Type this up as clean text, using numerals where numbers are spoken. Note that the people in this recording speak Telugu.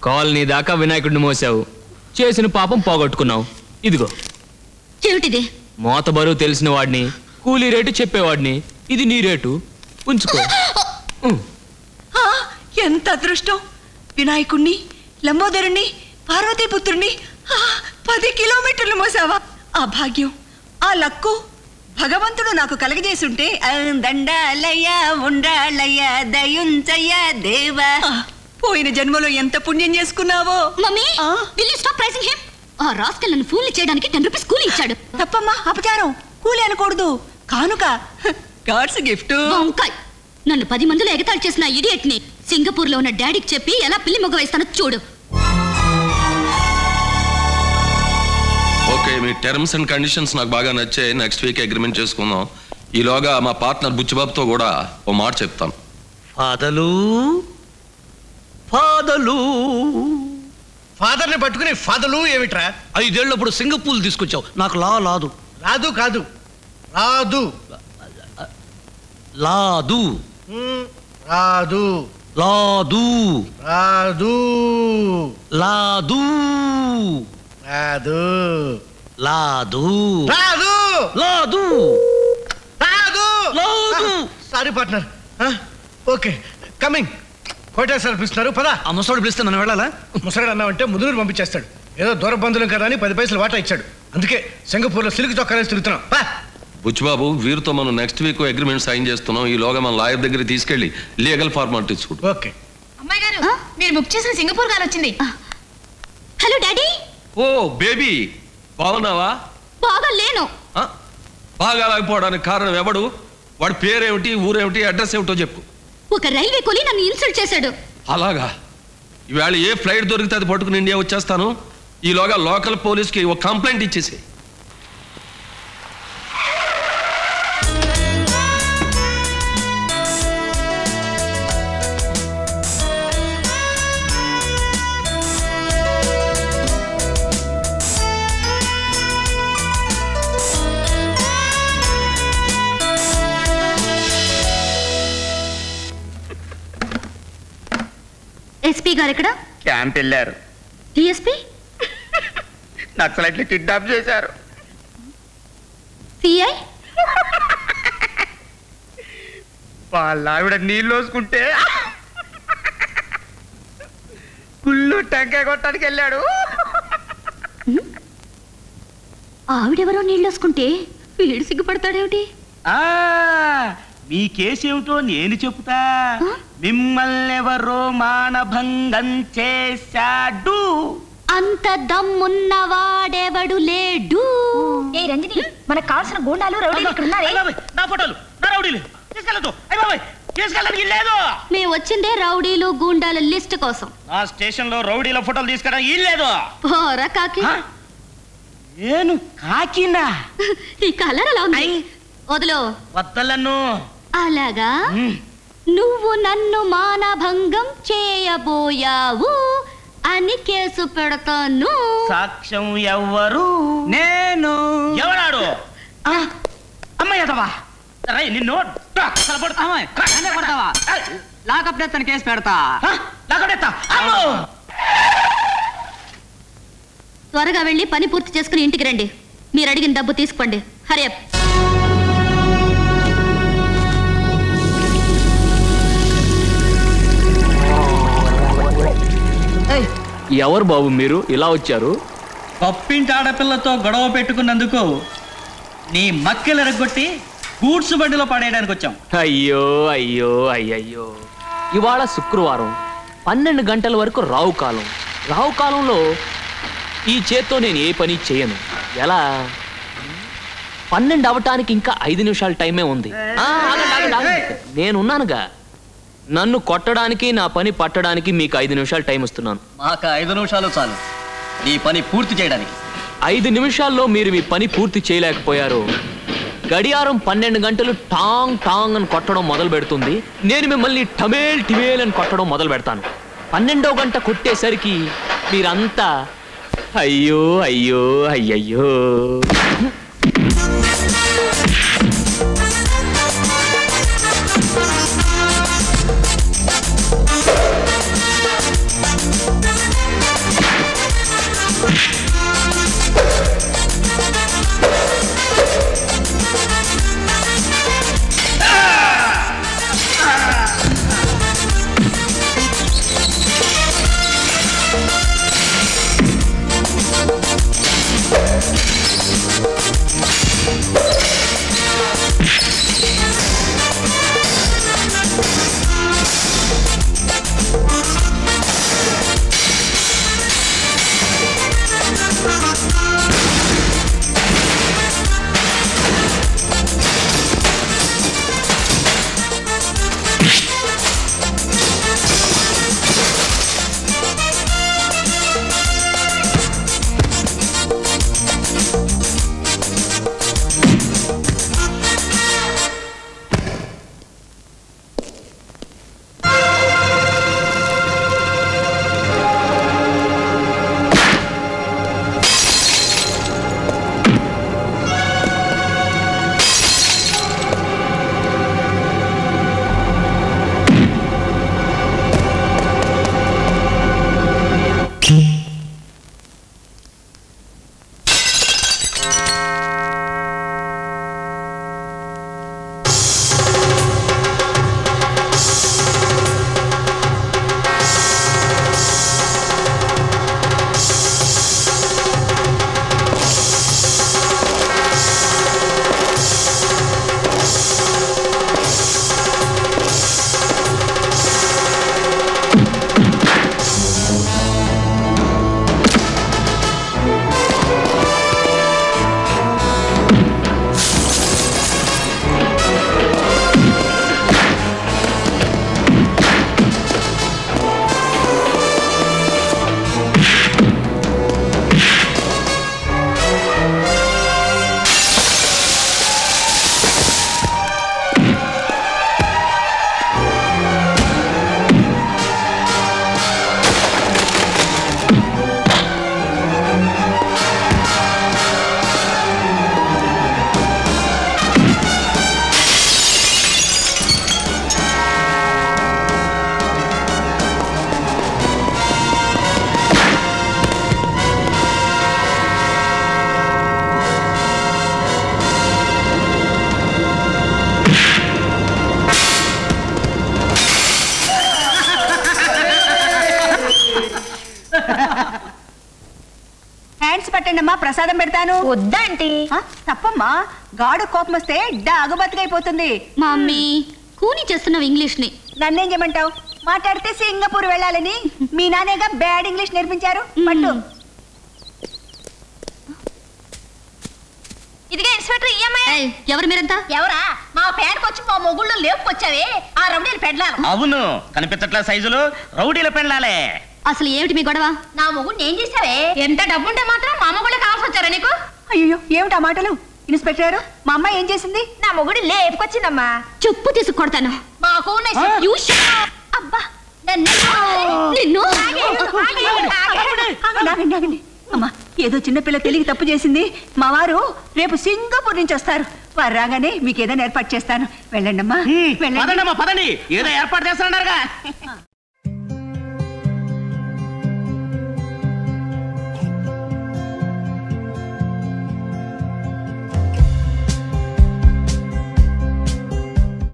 కాలనీ దాకా వినాయకుడిని మోసావు, చేసిన పాపం పోగొట్టుకున్నావు. ఇదిగో ఏమిటిది? మోత బరువు తెలిసిన వాడిని, కూలీ రేటు చెప్పేవాడిని. ఇది నీ రేటు, ఉంచుకో. ఎంత అదృష్టం! వినాయకుణ్ణి, లంబోదరుణ్ణి, పార్వతీపుత్రుణ్ణి 10 కిలోమీటర్లు మోసావా? ఆ భాగ్యం, ఆ లక్కు భగవంతుడు నాకు కలగజేసుంటే దండాలయ్య ఉండాలయ్య దయుంచయ్య దేవా. పోయిన జన్మలో ఎంత పుణ్యం చేసుకున్నావో. Mummy, will you stop praising him? ఆ రాస్కల్ నన్ను ఫూల్ చేయడానికి 10 రూపీస్ కూలీ ఇచ్చాడు. తప్పమ్మా, అపచారం. కూలీ అనకూడదు, కానుక, గాడ్స్ గిఫ్ట్. వంకాయ్, నన్ను 10 మందిలో ఎగతాళి చేసిన ఇడియట్ ని సింగపూర్ లో ఉన్న డాడీకి చెప్పి ఎలా పిల్లి మొగ్గ వేస్తానో చూడు. Okay, me terms and conditions నాకు బాగా నచ్చాయి. నెక్స్ట్ వీక్ అగ్రిమెంట్ చేసుకుందాం. ఈలోగా మా పార్ట్నర్ బుచ్చిబాబుతో కూడా ఓ మాట చెప్తాను. ఫాదర్ని పట్టుకుని ఫాదలు ఏమిట్రా? 5 ఏళ్ళప్పుడు సింగపూర్ తీసుకొచ్చావు. నాకు లాదు రాదు కాదు రాదు లాదు రాదు లాదు రాదు లాదు రాదు లాదు రాదు లాదు రాదు లాదు. Sorry partner. Okay, coming. Koteswara పిలుస్తున్నారు, పదా. ఆ ముసలోడు పిలిస్తే నన్ను వెళ్ళాలా? ముసలాడు అన్నావంటే ముదురు పంపించేస్తాడు. ఏదో దూర బంధువులు కదా అని 10 పైసలు వాటా ఇచ్చాడు. అందుకే సింగపూర్లో సిల్క్ చొక్కాలేసి తిరుగుతున్నాం. బుచ్చిబాబు, వీరితో మనం నెక్స్ట్ వీక్ అగ్రిమెంట్ సైన్ చేస్తున్నాం. ఈలోగా మన లాయర్ దగ్గర తీసుకెళ్లి లీగల్ ఫార్మాలిటీస్ చూడు. ఓకే. అమ్మాయి గారు, మీరు బుక్ చేసిన సింగపూర్ గారు వచ్చింది. Hello daddy. ఓ బేబీ, బాగున్నావా? బాగా లేను. బాగా లేకపోవడానికి కారణం ఎవడు? వాడి పేరేమిటి, ఊరేమిటి, అడ్రస్ ఏమిటో చెప్పు. ఒక రైల్వే కూలీ నన్ను ఇన్సల్ట్ చేశాడు. అలాగా? ఈవేళ ఏ ఫ్లైట్ దొరికితే అది పట్టుకుని ఇండియా వచ్చేస్తాను. ఈలోగా లోకల్ పోలీస్కి ఒక కంప్లైంట్ ఇచ్చేసి. ఎస్పీ గారు ఎక్కడ? క్యాంప్ వెళ్ళారు. డిఎస్పీ? నక్సలైట్లు కిడ్నాప్ చేశారు. సిఐ? వాళ్ళ ఆవిడ నీళ్ళు వేసుకుంటే గుళ్ళు టెంకాయ కొట్టడానికి వెళ్ళాడు. ఆవిడెవరో నీళ్ళు వేసుకుంటే వీడు సిగ్గుపడతాడేమిటి? మీ కేసేమిటో నేను చెప్తా. మిమ్మల్ని ఎవరో మానభంగం చేశాడు. అంత దమ్మున్నవాడెవడు లేడు. ఏ రంజని, మనకు కావాల్సిన గూండాలు రౌడీలు ఇక్కడ ఉన్నారే. నా ఫోటోలు, నా రౌడీలు తీసుకెళ్ళదు. తీసుకెళ్ళడానికి లేదు. మేము వచ్చిందే రౌడీలు గూండాల లిస్ట్ కోసం. ఆ స్టేషన్ లో రౌడీల ఫోటోలు తీసుకెళ్ళడానికి ఇల్లేదు. పోరా కాకి. నేను కాకినా? ఈ కలర్ అలా ఉంది. వదులు. వద్దలను. అలాగా? నువ్వు నన్ను మానభంగం చేయబోయావు అని కేసు పెడతాను. సాక్ష్యం ఎవ్వరు? నేను. ఎవడాడు? అమ్మాయిదవా నిన్ను లాకప్ డెత్ అని కేసు పెడతా. త్వరగా వెళ్ళి పని పూర్తి చేసుకుని ఇంటికి రండి. మీరు అడిగిన డబ్బు తీసుకోండి. హరి అప్. ఎవరు బాబు మీరు ఇలా వచ్చారు? పప్పింటి ఆడపిల్లతో గొడవ పెట్టుకున్నందుకు నీ మక్కెలు ఎరగొట్టి గూడ్స్ బండిలో పడేయడానికి వచ్చాం. అయ్యో అయ్యో అయ్యయ్యో, ఇవాళ శుక్రవారం 12 గంటల వరకు రావు కాలం. రావు కాలంలో ఈ చేత్తో నేను ఏ పని చేయను. ఎలా? 12 అవటానికి ఇంకా 5 నిమిషాల టైమే ఉంది. నేనున్నానుగా. నన్ను కొట్టడానికి, నా పని పట్టడానికి మీకు 5 నిమిషాలు టైం ఇస్తున్నాను. మాకు 5 నిమిషాలు చాలు నీ పని పూర్తి చేయడానికి. 5 నిమిషాల్లో మీరు మీ పని పూర్తి చేయలేకపోయారు, గడియారం 12 గంటలు టాంగ్ టాంగ్ అని కొట్టడం మొదలు పెడుతుంది. నేను మిమ్మల్ని టమేల్ టిమేల్ అని కొట్టడం మొదలు పెడతాను. 12వ గంట కొట్టేసరికి మీరంతా అయ్యో అయ్యో అయ్యయ్యో. హ్యాండ్స్ పట్టండి అమ్మా, ప్రసాదం పెడతాను. వద్దా ఆంటీ? తప్పమ్మా, గాడు కోపం వస్తే డాగు బతుకైపోతుంది. మమ్మీ కూని చేస్తున్నావు ఇంగ్లీష్ ని. నన్నేం చేయమంటావు? మాట్లాడితే సింగపూర్ వెళ్ళాలని మీ నానేగా బ్యాడ్ ఇంగ్లీష్ నేర్పించారు. పట్టు. ఇదిగా ఇన్స్పెక్టర్ ఈఎంఐ. ఎవరు మీరంతా? ఎవరా? మా పేడకు వచ్చి మా మొగుళ్ళు లేపుకొచ్చావే ఆ రౌడీలు పెడలాను. అవును, కనిపించట్లే సైజులు రౌడీల పెళ్ళాలే. అసలు ఏమిటి మీ గొడవ? నా మొగుడు ఏం చేసావే? ఎంత డబ్బుంటే మాత్రం మా మొగుళ్ళే కావాల్సి వచ్చారా నీకు? అయ్యో, ఏమిటా మాటలు? ఇన్స్పెక్టర్ గారు, మా అమ్మాయి ఏం చేసింది? నా మొగుడు లేపుకొచ్చిందమ్మా. చెప్పు తీసుకు కొడతాను. మాకు You shut up. అబ్బా నన్ను నిన్ను ఆగండి, ఆగండి. అమ్మా, ఏదో చిన్నపిల్ల తెలియక తప్పు చేసింది. మా వారు రేపు సింగపూర్ నుంచి వస్తారు. వారు రాగానే మీకు ఏదైనా ఏర్పాటు చేస్తాను. వెళ్ళండి అమ్మా, వెళ్ళండి. పదండి, ఏదో ఏర్పాటు చేస్తారన్నారుగా.